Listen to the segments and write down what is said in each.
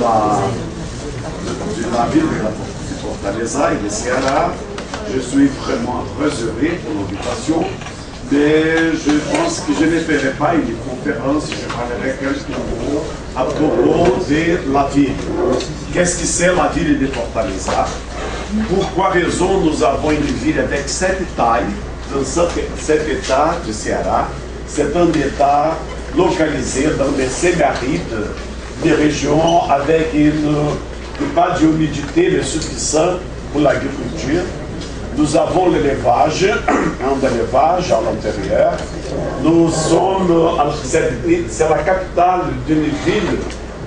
la ville de Fortaleza et de Ceará. Je suis vraiment très heureux pour l'invitation, mais je pense que je ne ferai pas une conférence, je parlerai quelques mots à propos de la ville. Qu'est-ce que c'est la ville de Fortaleza? Pour quelle raison nous avons une ville avec 7 tailles dans cet état de Ceará? C'est un état localisé dans les semi-arides des régions avec pas d'humidité mais suffisante pour l'agriculture. Nous avons l'élevage, un élevage à l'intérieur. Nous sommes, c'est la capitale d'une ville,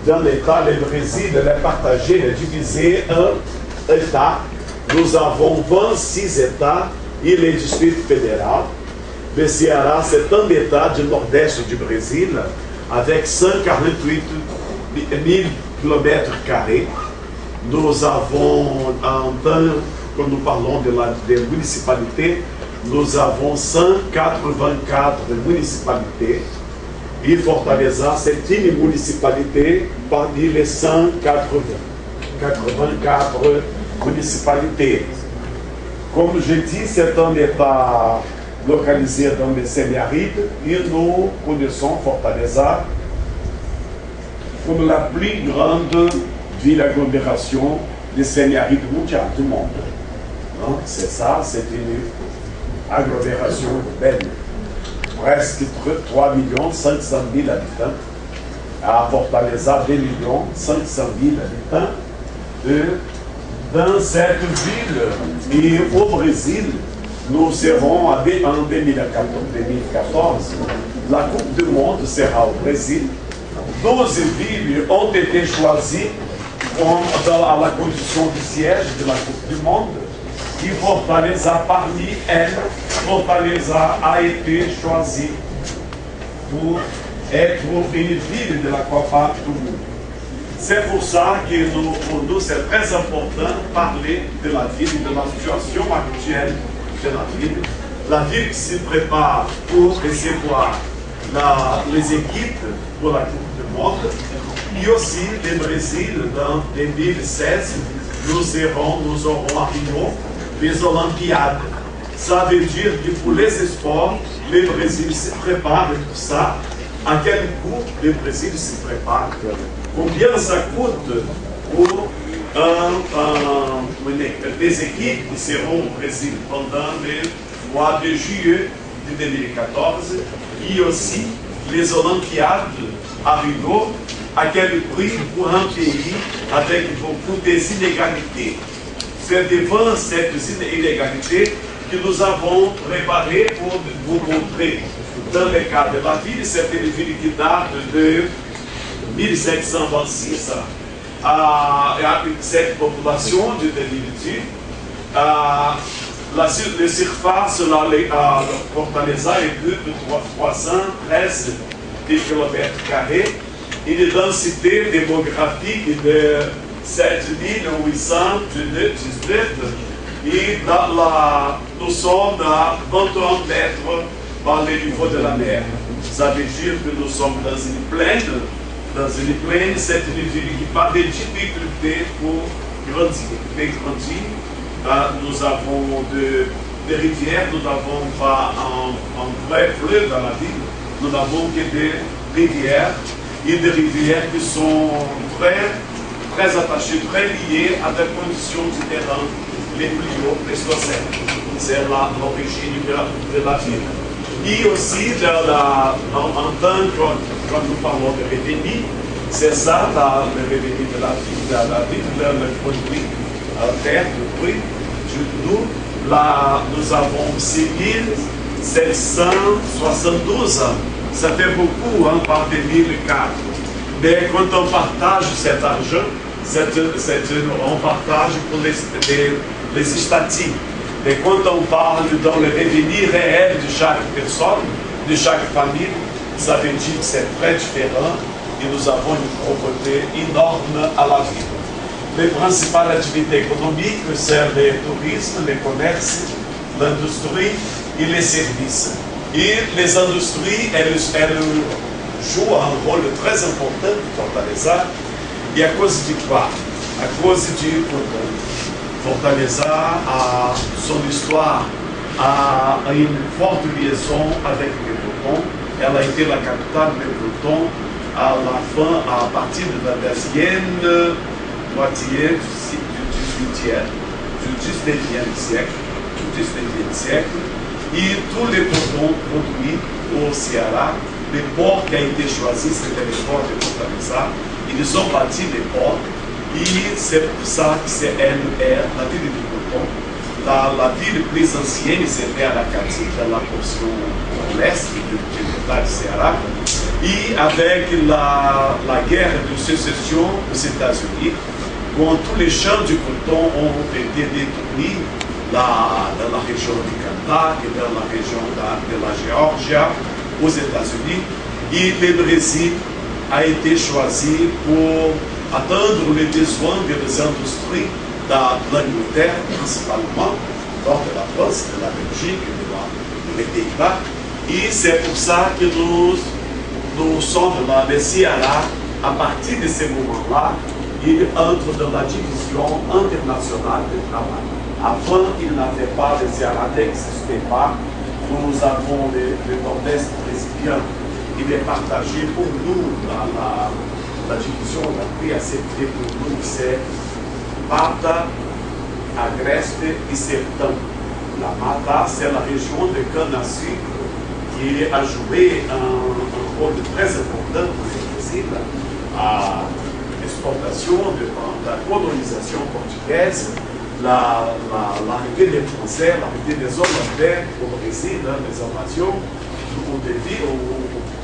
d'un état, le Brésil, elle est partagée, elle est divisée en états. Nous avons 26 états et le district fédéral. Le Ceará, c'est un état du nord-est du Brésil avec 148 000 km². Nous avons, quand nous parlons des municipalités, nous avons 184 municipalités. Et Fortaleza, c'est une municipalité parmi les 184 municipalités. Comme je dis, c'est un état localisé dans les semi-arides et nous connaissons Fortaleza comme la plus grande ville agglomération des semi-arides mondiales du monde. C'est ça, c'est une agglomération urbaine. Presque 3 500 000 habitants. À Fortaleza, 2 500 000 habitants. Dans cette ville, et au Brésil, nous serons en 2014, la Coupe du Monde sera au Brésil. 12 villes ont été choisies à la condition du siège de la Coupe du Monde. Et Fortaleza, parmi elles, Fortaleza a été choisie pour être une ville de la Copa du Monde. C'est pour ça que pour nous, c'est très important de parler de la ville et de la situation actuelle de la ville. La ville qui se prépare pour recevoir les équipes pour la Coupe du Monde. Et aussi le Brésil, dans 2016, nous aurons à Rio les Olympiades. Ça veut dire que pour les sports, le Brésil se prépare pour ça. À quel coût le Brésil se prépare? Combien ça coûte pour des équipes qui seront au Brésil pendant le mois de juillet de 2014 et aussi les Olympiades à Rio, à quel prix pour un pays avec beaucoup d'inégalités. C'est devant cette inégalité que nous avons préparé pour vous montrer. Dans le cas de la ville, c'est une ville qui date de 1726, avec cette population de 2018. La surface à Fortaleza est plus de 313 km². Et une densité démographique de 7819. Et nous sommes à 21 mètres par le niveau de la mer. Ça veut dire que nous sommes dans une plaine. Dans une plaine, c'est une ville qui n'a pas de difficulté pour grandir. Nous avons des rivières, nous n'avons pas un vrai fleuve dans la ville. Nous n'avons que des rivières. Et des rivières qui sont très attachées, très liées à des conditions du terrain les plus hauts, pleistocènes. C'est l'origine de la ville. Et aussi, quand nous parlons de revenus, c'est ça le revenu de la ville, le produit terre, le prix. Nous avons 6 772. Ça fait beaucoup par 2004. Mais quand on partage cet argent, on partage pour les statistiques. Mais quand on parle dans le revenu réel de chaque personne, de chaque famille, ça veut dire que c'est très différent et nous avons une pauvreté énorme à la vie. Les principales activités économiques, c'est le tourisme, le commerce, l'industrie et les services. Et les industries, elles jouent un rôle très important pour Fortaleza. E a cause de quoi? A cause de Fortaleza, son histoire a une forte liaison avec le Breton. Elle a été la capitale du Breton à la fin, à partir de la deuxième moitié du 19e siècle. Et tous les Bretons produits au Ceará, les ports qui ont été choisis, c'était les ports de Fortaleza. Ils ont bâti les ports. Et c'est pour ça que c'est la ville du Breton. La ville plus ancienne, c'était à la Cati, dans la portion l'est de l'État du Ceará. Et avec la guerre de sécession aux États-Unis, quand tous les champs du coton ont été détruits dans la région du Kentucky et dans la région de la Géorgie aux États-Unis, et le Brésil a été choisi pour atteindre les besoins des industries de l'Angleterre, principalement, nord de la France, de la Belgique, des Pays-Bas. Et c'est pour ça que nous sommes là, le Ceará, à partir de ce moment-là, il entre dans la division internationale du travail. Avant, il n'avait pas, le Ceará n'existait pas. Nous avons le nord-est brésilien, il est partagé pour nous dans la division, on a pris accepté pour nous, c'est Mata, Agreste et Sertão. La Mata, c'est la région de canne à sucre qui a joué un rôle très important pour le Brésil à l'exportation de la colonisation portugaise, l'arrivée des Français, l'arrivée des Hollandais au Brésil, les invasions au début, au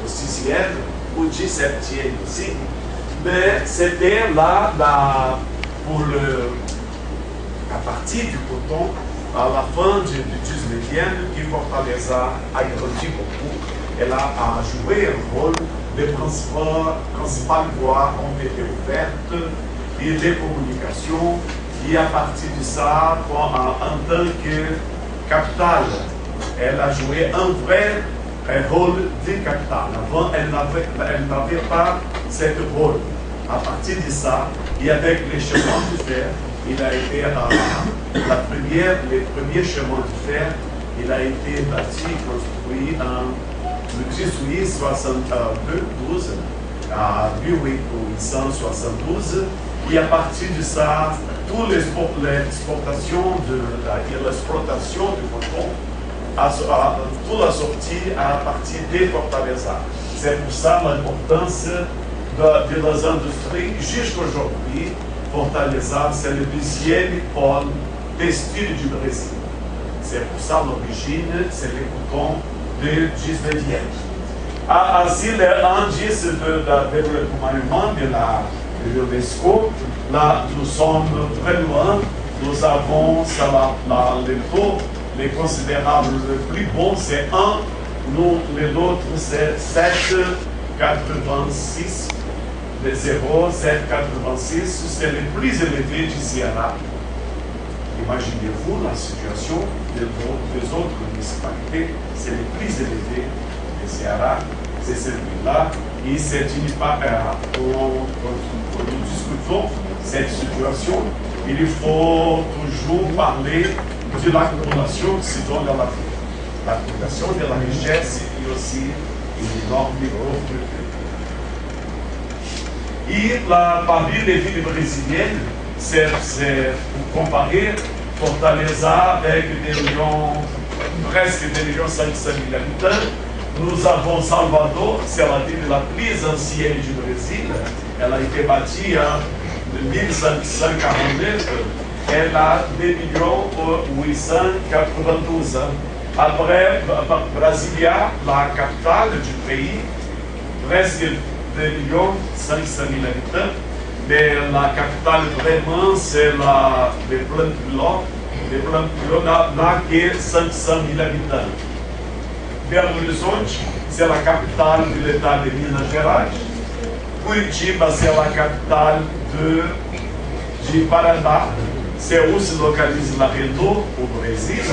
6e, au 17e aussi. Mais c'était là, à partir du coton, à la fin du 19e, que Fortaleza a grandi beaucoup. Elle a joué un rôle, les principales voies ont été ouvertes et les communications. Et à partir de ça, en tant que capitale, elle a joué un vrai rôle de capitale. Avant, elle n'avait pas ce rôle. À partir de ça, et avec les chemins de fer, il a été les premiers chemins de fer, il a été bâti, construit en 1872, à 1872, et à partir de ça, toute l'exploitation du coton, toute la sortie à partir de Fortaleza. C'est pour ça l'importance de las industries jusqu'aujourd'hui. Fortaleza, c'est le deuxième pôle textile du Brésil. C'est pour ça l'origine, c'est le coton du 19e. Ainsi, l'indice de développement de l'UNESCO, là, nous sommes très loin. Nous avons le taux, les considérables, le plus bon, c'est 1. Nous, l'autre, c'est 7,86. De 0,786, c'est le plus élevé du Ceará. Imaginez-vous la situation des autres municipalités, c'est le plus élevé du Ceará, c'est celui-là. Et c'est une part, quand nous discutons cette situation, il faut toujours parler de l'accumulation qui se donne dans la vie. L'accumulation de la richesse et aussi une énorme pauvreté. Et parmi les villes brésiliennes, c'est pour comparer Fortaleza avec presque 2,5 millions d'habitants. Nous avons Salvador, c'est la ville la plus ancienne du Brésil. Elle a été bâtie en 1549. Elle a 2,892. Après, Brasilia, la capitale du pays, presque 2,5 millions d'habitants, mais la capitale vraiment c'est le Plano Le Plano n'a que 500 000 habitants. Belo Horizonte, c'est la capitale de l'État de Minas Gerais. Curitiba, c'est la capitale de Paraná. C'est où se localise la Renault, au Brésil.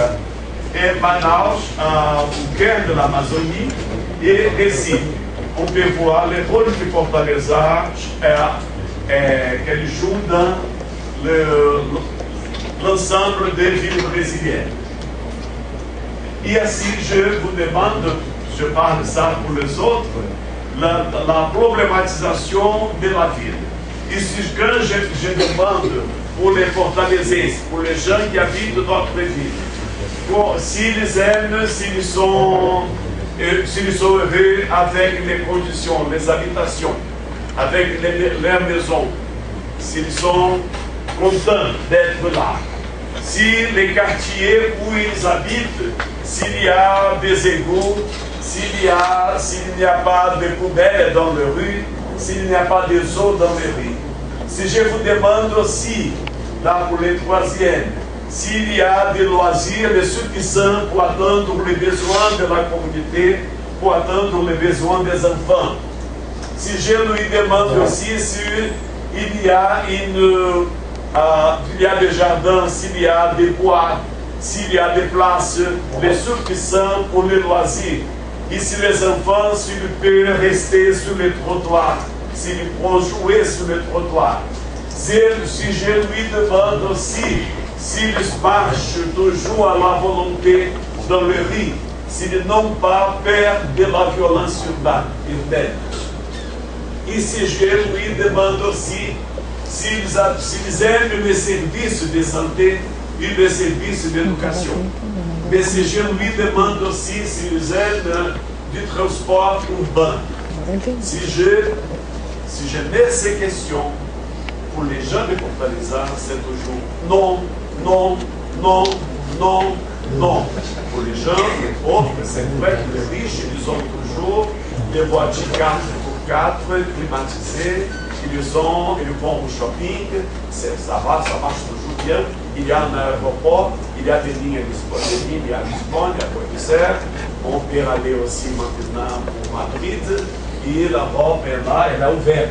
Et Manaus, au cœur de l'Amazonie. Et Recife. On peut voir le rôle de Fortaleza qu'elle joue dans l'ensemble des villes brésiliennes. Et ainsi, je vous demande, je parle ça pour les autres, la problématisation de la ville. Et quand je demande pour les fortalezés, pour les gens qui habitent notre ville, s'ils aiment, s'ils sont heureux avec les conditions, les habitations, avec leurs maisons, s'ils sont contents d'être là, si les quartiers où ils habitent, s'il y a des égouts, s'il n'y a pas de poubelles dans les rues, s'il n'y a pas de eaux dans les rues. Si je vous demande aussi, là pour les troisièmes, s'il y a des loisirs suffisants pour atteindre les besoins de la communauté, pour atteindre les besoins des enfants. Si je lui demande aussi s'il y a des jardins, s'il y a des bois, s'il y a des places suffisantes pour les loisirs, et si les enfants, s'ils peuvent rester sur le trottoir, s'ils peuvent jouer sur le trottoir. Si je lui demande aussi s'ils marchent toujours à la volonté dans le riz, s'ils n'ont pas peur de la violence urbaine. Et si je lui demande aussi s'ils aiment les services de santé et les services d'éducation. Mais si je lui demande aussi s'ils aiment du transport urbain. Si je mets ces questions pour les gens de Fortaleza, c'est toujours non, non, non, non, non. Pour les gens, les pauvres, c'est vrai que les riches, ils ont toujours des voitures 4x4 climatisées. Ils vont au shopping, ça marche toujours bien. Il y a un aéroport, il y a des lignes à Lisbonne, à Buenos Aires. On peut aller aussi maintenant pour Madrid. Et l'Europe est là, elle est ouverte.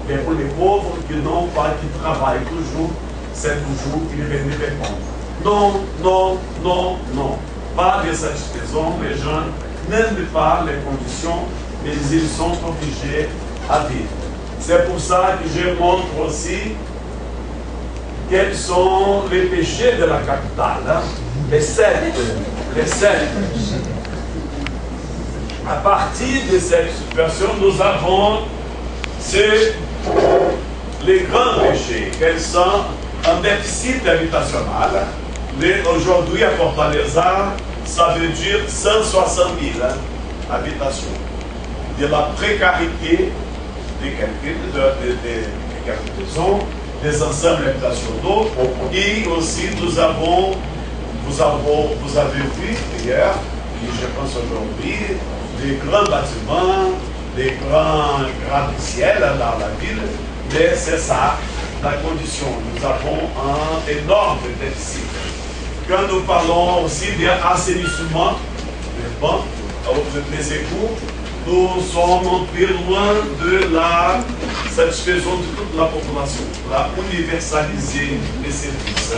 Mais pour les pauvres qui n'ont pas, qui travaillent toujours, c'est toujours qu'ils viennent répondre. Non, non, non, non. Pas de satisfaisant, les gens n'aiment pas les conditions, mais ils sont obligés à vivre. C'est pour ça que je montre aussi quels sont les péchés de la capitale. Hein? Les sept. À partir de cette situation, nous avons les grands péchés, quels sont un déficit habitationnel. Aujourd'hui, à Fortaleza, ça veut dire 160 000 habitations. De la précarité des maisons, des ensembles habitationaux, et aussi vous avez vu hier, et je pense aujourd'hui, des grands bâtiments, des grands gratte-ciel dans la ville, mais c'est ça la condition. Nous avons un énorme déficit. Quand nous parlons aussi d'assainissement, des égouts, nous sommes un peu loin de la satisfaction de toute la population, la universaliser les services.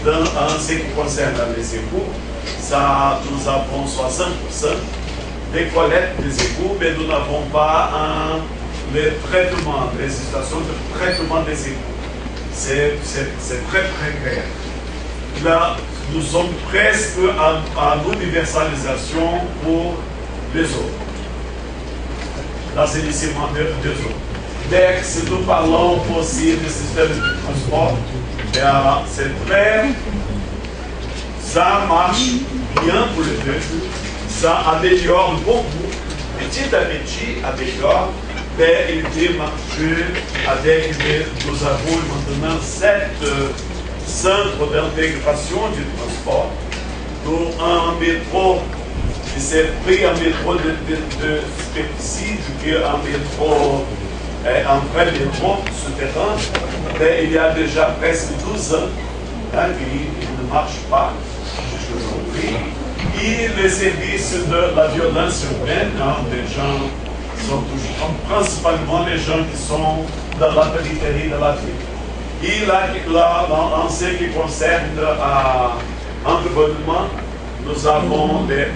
En ce qui concerne les égouts, nous avons 60% des collectes des égouts, mais nous n'avons pas les traitements, les stations de traitement des égouts. C'est très précaire. Là, nous sommes presque à l'universalisation pour les autres. L'assainissement des autres. Dès que si nous parlons aussi du système de transport, c'est très... Ça marche bien pour le peuple, ça améliore beaucoup, petit à petit améliore, mais il peut marcher avec nous avons maintenant 7 centres d'intégration du transport, dont un métro. C'est pris un métro de superficie, un métro, un vrai métro souterrain, mais il y a déjà presque 12 ans qu'il ne marche pas jusqu'à aujourd'hui. Et les services de la violence urbaine, les gens sont toujours, principalement les gens qui sont dans la périphérie de la ville. Et là, en ce qui concerne l'environnement, nous avons les